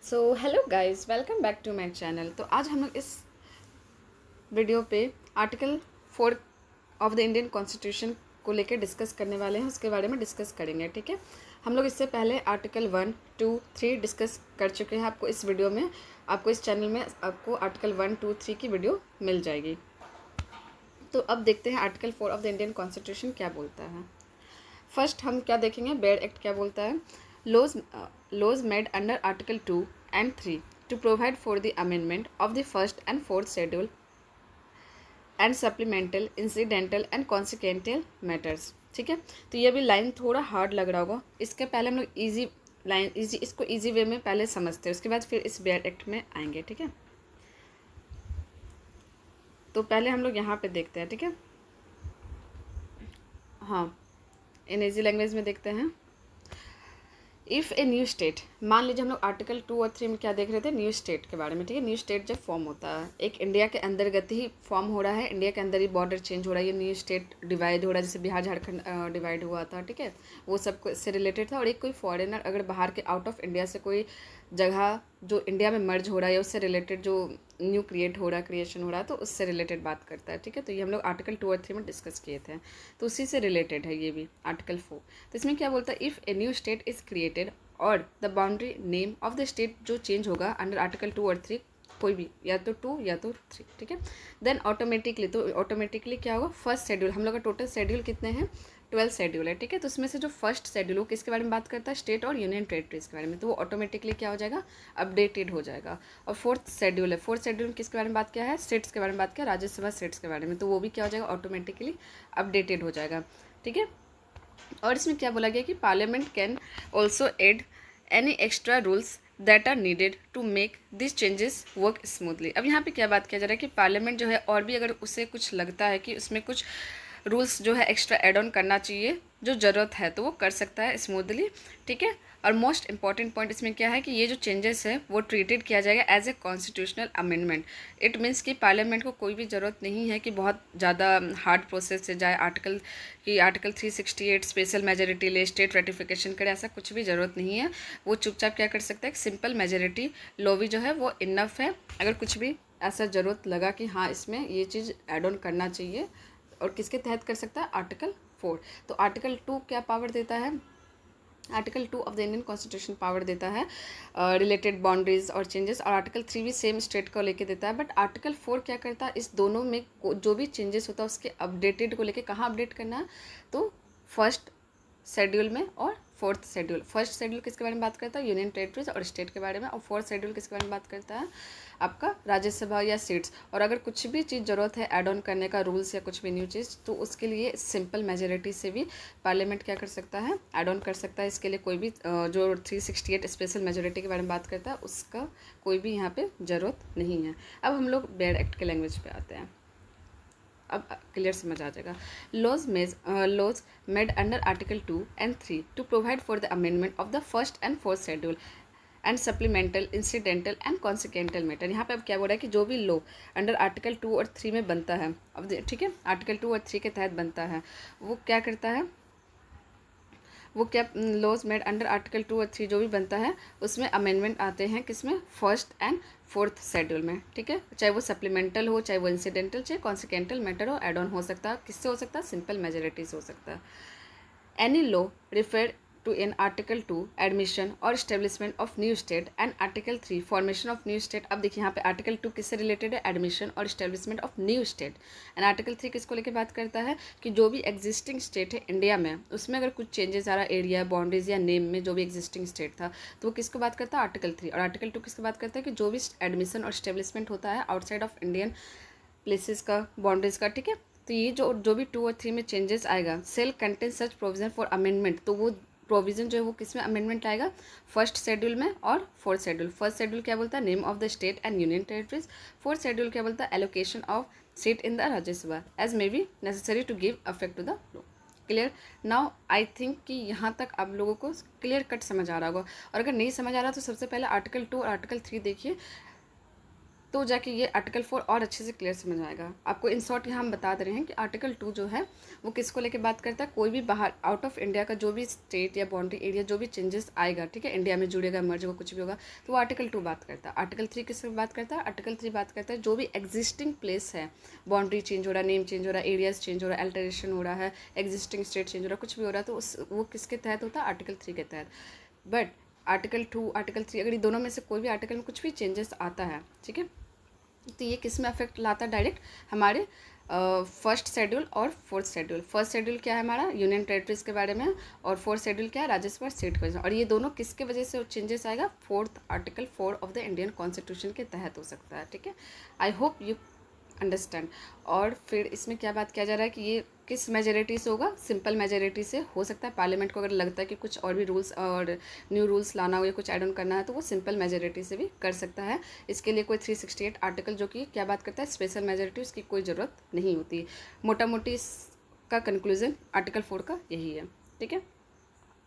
So hello guys, welcome back to my channel. तो आज हम लोग इस वीडियो पे article 4 of the Indian constitution को लेकर डिस्कस करने वाले हैं। उसके बारे में डिस्कस करेंगे, ठीक है। हम लोग इससे पहले आर्टिकल 1, 2, 3 डिस्कस कर चुके हैं। आपको इस वीडियो में, आपको इस चैनल में आपको आर्टिकल 1, 2, 3 की वीडियो मिल जाएगी। तो अब देखते हैं article 4 of the Indian constitution क्या बोलता है। फर्स्ट हम क्या देखेंगे, बेयर एक्ट क्या बोलता है। Laws made under article 2 and 3 to provide for the amendment of the first and fourth schedule and supplemental, incidental and consequential matters। ठीक है, तो ये भी लाइन थोड़ा हार्ड लग रहा होगा। इसके पहले हम लोग इसको ईजी वे में पहले समझते हैं, उसके बाद फिर इस बेयर एक्ट में आएंगे, ठीक है। तो पहले हम लोग यहाँ पे देखते हैं, ठीक है। हाँ, इन ईजी लैंग्वेज में देखते हैं। इफ़ ए न्यू स्टेट, मान लीजिए हम लोग आर्टिकल 2 और 3 में क्या देख रहे थे, न्यू स्टेट के बारे में, ठीक है। न्यू स्टेट जब फॉर्म होता है, एक इंडिया के अंतर्गत ही फॉर्म हो रहा है, इंडिया के अंदर ही बॉर्डर चेंज हो रहा है, ये न्यू स्टेट डिवाइड हो रहा है, जैसे बिहार झारखंड डिवाइड हुआ था, ठीक है। वो सब इससे रिलेटेड था। और एक कोई फॉरेनर अगर बाहर के आउट ऑफ इंडिया से कोई जगह जो इंडिया में मर्ज हो रहा है, उससे रिलेटेड जो न्यू क्रिएशन हो रहा है, तो उससे रिलेटेड बात करता है, ठीक है। तो ये हम लोग आर्टिकल 2 और 3 में डिस्कस किए थे, तो उसी से रिलेटेड है ये भी आर्टिकल 4। तो इसमें क्या बोलता है, if a new state is created और the boundary name of the state जो चेंज होगा अंडर आर्टिकल 2 और 3, कोई भी, या तो 2 या तो 3, ठीक है। देन ऑटोमेटिकली क्या होगा, फर्स्ट शेड्यूल, हम लोग का टोटल शेड्यूल कितने हैं, 12 शेड्यूल है, ठीक है। तो उसमें से जो फर्स्ट शेड्यूल वो किसके बारे में बात करता है, स्टेट और यूनियन टेरिटरीज के बारे में, तो वो ऑटोमेटिकली क्या हो जाएगा, अपडेटेड हो जाएगा। और फोर्थ शेड्यूल है, फोर्थ शेड्यूल किसके बारे में बात किया है, स्टेट्स के बारे में बात किया, राज्यसभा स्टेट्स के बारे में, तो वो भी क्या हो जाएगा, ऑटोमेटिकली अपडेटेड हो जाएगा, ठीक है। और इसमें क्या बोला गया कि parliament can also add any extra rules that are needed to make this changes work smoothly. अब यहाँ पे क्या बात किया जा रहा है कि पार्लियामेंट जो है, और भी अगर उसे कुछ लगता है कि उसमें कुछ रूल्स जो है एक्स्ट्रा एड ऑन करना चाहिए, जो ज़रूरत है, तो वो कर सकता है स्मूथली, ठीक है। और मोस्ट इंपॉर्टेंट पॉइंट इसमें क्या है कि ये जो चेंजेस है वो ट्रीटेड किया जाएगा as a constitutional amendment. It means कि पार्लियामेंट को कोई भी ज़रूरत नहीं है कि बहुत ज़्यादा हार्ड प्रोसेस से जाए, आर्टिकल 368 स्पेशल मेजोरिटी ले, स्टेट रेटिफिकेशन करे, ऐसा कुछ भी ज़रूरत नहीं है। वो चुपचाप क्या कर सकता है, सिंपल मेजोरिटी लो भी जो है वो इनफ है। अगर कुछ भी ऐसा ज़रूरत लगा कि हाँ इसमें ये चीज़ एड ऑन करना चाहिए, और किसके तहत कर सकता है, आर्टिकल 4। तो आर्टिकल 2 क्या पावर देता है, article 2 of the Indian constitution power देता है रिलेटेड बाउंड्रीज और चेंजेस, और आर्टिकल 3 भी सेम स्टेट को लेके देता है। बट आर्टिकल 4 क्या करता है, इस दोनों में जो भी चेंजेस होता है उसके अपडेटेड को लेके कहाँ अपडेट करना है, तो फर्स्ट शेड्यूल में और फोर्थ शेड्यूल। फर्स्ट शेड्यूल किसके बारे में बात करता है, यूनियन टेरिटरीज और स्टेट के बारे में, और फोर्थ शेड्यूल किसके बारे में बात करता है, आपका राज्यसभा या सीट्स। और अगर कुछ भी चीज़ ज़रूरत है ऐड ऑन करने का, रूल्स या कुछ भी न्यू चीज़, तो उसके लिए सिंपल मेजोरिटी से भी पार्लियामेंट क्या कर सकता है, ऐड ऑन कर सकता है। इसके लिए कोई भी जो 368 स्पेशल मेजोरिटी के बारे में बात करता है, उसका कोई भी यहाँ पे ज़रूरत नहीं है। अब हम लोग बेयर एक्ट के लैंग्वेज पे आते हैं, अब क्लियर समझ आ जाएगा। Laws made under article 2 and 3 to provide for the amendment of the first and fourth schedule and supplemental, incidental and consequential matter. यहाँ पे अब क्या बोल रहा है कि जो भी लॉ अंडर आर्टिकल 2 और 3 में बनता है, अब ठीक है, आर्टिकल 2 और 3 के तहत बनता है, वो क्या करता है, वो क्या लॉज मेड अंडर आर्टिकल 2 और 3 जो भी बनता है उसमें अमेंडमेंट आते हैं, किसमें, फर्स्ट एंड फोर्थ शेड्यूल में, ठीक है। चाहे वो सप्लीमेंटल हो, चाहे वो इंसिडेंटल, चाहे कॉन्सिक्वेंटल मैटर हो, एड ऑन हो सकता है। किससे हो सकता है, सिंपल मेजोरिटी से हो सकता है। Any law refer to in article 2 admission और establishment of new state and article 3 formation of new state. अब देखिए यहाँ पे आर्टिकल 2 किससे रिलेटेड है, एडमिशन और establishment of new state, and article 3 किसको लेके बात करता है कि जो भी एग्जिस्टिंग स्टेट है इंडिया में, उसमें अगर कुछ चेंजेस आ रहा है, एरिया, बाउंड्रीज या नेम में जो भी एग्जिस्टिंग स्टेट था, तो वो किसको बात करता है, आर्टिकल 3। और आर्टिकल 2 किसको बात करता है कि जो भी एडमिशन और स्टेब्लिशमेंट होता है आउटसाइड ऑफ इंडियन प्लेसेस का, बाउंड्रीज का, ठीक है। तो ये जो भी 2 और 3 में चेंजेस आएगा, shall contain such provision for amendment, तो वो प्रोविजन जो है वो किस में अमेंडमेंट आएगा, फर्स्ट शेड्यूल में और फोर्थ शेड्यूल। फर्स्ट शेड्यूल क्या बोलता है, name of the state and union territories. Fourth schedule क्या बोलता है, allocation of seat in the Rajya Sabha as may be necessary to give affect to the law. Clear. Now I think कि यहाँ तक आप लोगों को क्लियर कट समझ आ रहा होगा, और अगर नहीं समझ आ रहा तो सबसे पहले आर्टिकल 2 और आर्टिकल 3 देखिए। तो जाके ये आर्टिकल 4 और अच्छे से क्लियर समझ आएगा आपको। इन शॉर्ट यहाँ हम बता दे रहे हैं कि आर्टिकल 2 जो है वो किसको लेके बात करता है, कोई भी बाहर आउट ऑफ इंडिया का जो भी स्टेट या बाउंड्री एरिया जो भी चेंजेस आएगा, ठीक है, इंडिया में जुड़ेगा, मर्ज होगा, कुछ भी होगा, तो वो आर्टिकल 2 बात करता है। आर्टिकल 3 किससे बात करता है, आर्टिकल 3 बात करता है जो भी एग्जिस्टिंग प्लेस है, बाउंड्री चेंज हो रहा है, नेम चेंज हो रहा है, एरियाज चेंज हो रहा है, अल्टरेशन हो रहा है, एग्जिस्टिंग स्टेट चेंज हो रहा है, कुछ भी हो रहा है, तो वो किसके तहत होता है, आर्टिकल 3 के तहत। बट आर्टिकल 2 आर्टिकल 3 अगर ये दोनों में से कोई भी आर्टिकल में कुछ भी चेंजेस आता है, ठीक है, तो ये किस में अफेक्ट लाता है, डायरेक्ट हमारे फर्स्ट शेड्यूल और फोर्थ शेड्यूल। फर्स्ट शेड्यूल क्या है हमारा, यूनियन टेरिटरीज के बारे में, और फोर्थ शेड्यूल क्या है, राज्यसभा और स्टेट के वजह से। और ये दोनों किसके वजह से चेंजेस आएगा, fourth article 4 of the Indian constitution के तहत हो सकता है, ठीक है। I hope you understand. और फिर इसमें क्या बात किया जा रहा है कि ये किस मेजोरिटी से होगा, सिंपल मेजोरिटी से हो सकता है। पार्लियामेंट को अगर लगता है कि कुछ और भी रूल्स और न्यू रूल्स लाना हो या कुछ ऐड ऑन करना है तो वो सिंपल मेजोरिटी से भी कर सकता है। इसके लिए कोई 368 आर्टिकल जो कि क्या बात करता है, स्पेशल मेजोरिटी, उसकी कोई ज़रूरत नहीं होती। मोटा मोटी इसका कंक्लूजन आर्टिकल 4 का यही है, ठीक है।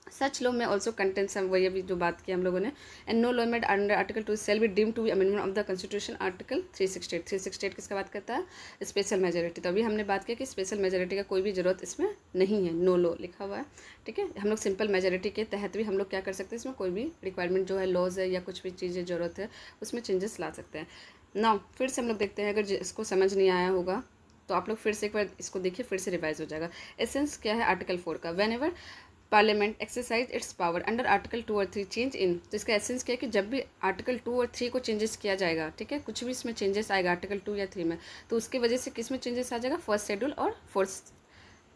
सच लॉ में ऑल्सो कंटेंट्स हम वही अभी जो बात की हम लोगों ने, and no law made under article 2 shall be deemed to be amendment of the constitution. Article 368 किसका बात करता है, स्पेशल मेजोरिटी। तो अभी हमने बात किया कि स्पेशल मेजोरिटी का कोई भी ज़रूरत इसमें नहीं है, नो लॉ लिखा हुआ है, ठीक है। हम लोग सिंपल मेजोरिटी के तहत भी हम लोग क्या कर सकते हैं, इसमें कोई भी रिक्वायरमेंट जो है, लॉज है या कुछ भी चीज़ें ज़रूरत है, उसमें चेंजेस ला सकते हैं। नाउ फिर से हम लोग देखते हैं, अगर इसको समझ नहीं आया होगा तो आप लोग फिर से एक बार इसको देखिए, फिर से रिवाइज हो जाएगा। एसेंस क्या है आर्टिकल 4 का, when ever parliament exercise it's power under article 2 और 3 चेंज इन। तो इसका एसेंस क्या है कि जब भी आर्टिकल 2 और 3 को चेंजेस किया जाएगा, ठीक है, कुछ भी इसमें चेंजेस आएगा आर्टिकल 2 या 3 में, तो उसकी वजह से किस में चेंजेस आ जाएगा, फर्स्ट शेड्यूल और fourth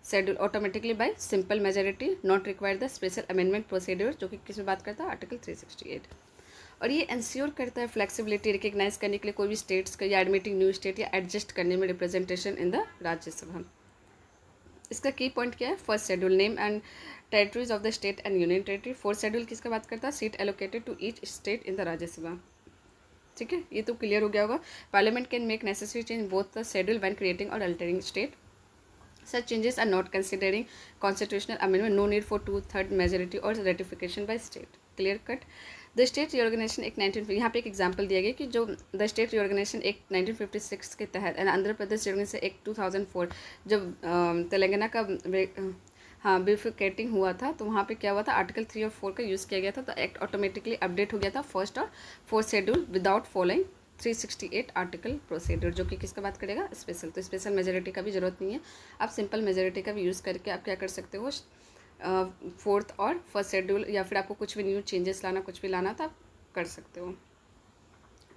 schedule, automatically bye simple majority, not require the special amendment procedure, जो कि किस में बात करता है, आर्टिकल 368। और ये इंश्योर करता है फ्लेक्सिबिलिटी, रिकग्नाइज करने के लिए कोई भी स्टेट्स का, या एडमिटिंग न्यू स्टेट, या एडजस्ट करने में रिप्रेजेंटेशन इन द राज्यसभा। इसका की पॉइंट क्या है, first schedule, name and territories of the state and union territory. Fourth schedule किसका बात करता है, seat allocated to each state in the Rajya Sabha, ठीक है, ये तो क्लियर हो गया होगा। Parliament can make necessary change both the schedule when creating और altering state. Such changes are not considering constitutional amendment, no need for 2/3 majority or ratification by state. Clear cut. The state reorganisation act 19, यहाँ पे एक example दिया गया कि जो the state reorganisation act 1956 के तहत and Andhra Pradesh reorganisation act 2004 जब तेलंगाना का बिफिकेटिंग हुआ था, तो वहाँ पे क्या हुआ था, आर्टिकल 3 और 4 का यूज़ किया गया था, तो एक्ट ऑटोमेटिकली अपडेट हो गया था फर्स्ट और fourth schedule without following 368 article procedure, जो कि किसका बात करेगा, स्पेशल। तो स्पेशल मेजोरिटी का भी ज़रूरत नहीं है, आप सिंपल मेजोरिटी का भी यूज़ करके आप क्या कर सकते हो, फोर्थ और फर्स्ट शेड्यूल, या फिर आपको कुछ भी न्यू चेंजेस लाना, कुछ भी लाना तो आप कर सकते हो,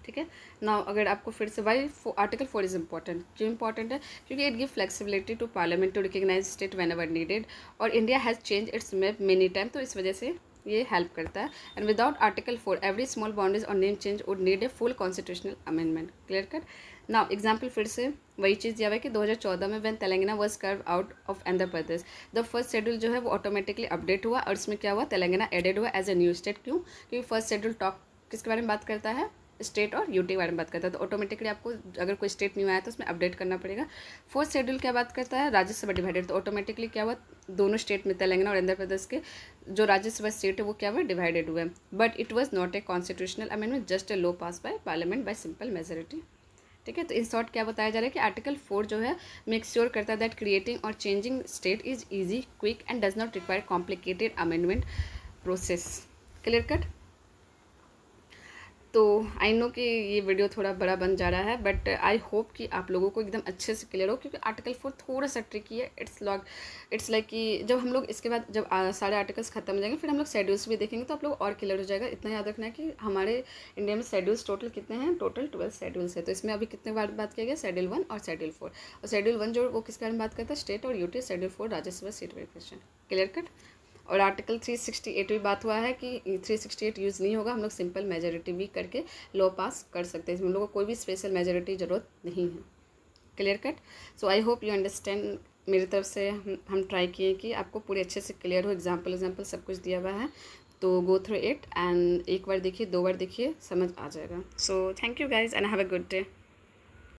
ठीक है ना। अगर आपको फिर से वाई आर्टिकल 4 इज़ इंपॉर्टेंट, क्यों इंपॉर्टेंट है, क्योंकि it give flexibility to parliament to recognise state whenever needed, और India has change its map many time, तो इस वजह से ये हेल्प करता है। And without article 4 every small boundaries और name change would need a full constitutional amendment. Clear cut. Now example फिर से वही चीज़ दिया हुआ है कि 2014 में when Telangana was curve out of Andhra Pradesh, the first schedule जो है वो ऑटोमेटिकली अपडेट हुआ, और इसमें क्या हुआ, तेलंगाना एडेड हुआ एज ए न्यू स्टेट। क्यों, क्योंकि फर्स्ट शेड्यूल टॉक किसके बारे में बात करता है, स्टेट और यूटी के बारे में बात करता है, तो ऑटोमेटिकली आपको अगर कोई स्टेट न्यू आया तो उसमें अपडेट करना पड़ेगा। फोर्थ शेड्यूल क्या बात करता है, राज्यसभा डिवाइडेड, तो ऑटोमेटिकली क्या हुआ, दोनों स्टेट में तेलंगाना और आंध्र प्रदेश के जो राज्यसभा स्टेट है वो क्या हुआ, डिवाइडेड हुआ। But it was not a constitutional amendment, just a law pass by parliament bye simple majority, ठीक है। तो इन शॉर्ट क्या बताया जा रहा है कि आर्टिकल 4 जो है मेक श्योर करता है दैट क्रिएटिंग और changing state is easy, quick and does not require complicated amendment process. Clear cut. तो आई नो कि ये वीडियो थोड़ा बड़ा बन जा रहा है, बट आई होप कि आप लोगों को एकदम अच्छे से क्लियर हो, क्योंकि आर्टिकल 4 थोड़ा सा ट्रिकी है। इट्स लाइक कि जब हम लोग इसके बाद जब सारे आर्टिकल्स खत्म हो जाएंगे फिर हम लोग शेड्यूल्स भी देखेंगे तो आप लोग और क्लियर हो जाएगा। इतना याद रखना है कि हमारे इंडिया में शेड्यूल्स टोटल कितने हैं, टोटल 12 शेड्यूल्स है। तो इसमें अभी कितने बार बात किया गया, शेड्यूल 1 और शेड्यूल 4। और शेड्यूल 1 जो वो किसके बारे में बात करता है, स्टेट और UT, schedule 4 Rajya Sabha seat verification. Clear cut. और आर्टिकल 368 भी बात हुआ है कि 368 यूज़ नहीं होगा, हम लोग सिंपल मेजोरिटी भी करके लॉ पास कर सकते हैं, इसमें हम लोग को कोई भी स्पेशल मेजोरिटी ज़रूरत नहीं है। Clear cut. So I hope you understand. मेरी तरफ से हम ट्राई किए कि आपको पूरे अच्छे से क्लियर हो, एग्जाम्पल सब कुछ दिया हुआ है, तो गो थ्रू इट एंड एक बार देखिए, 2 बार देखिए, समझ आ जाएगा। So thank you guys and have a good day.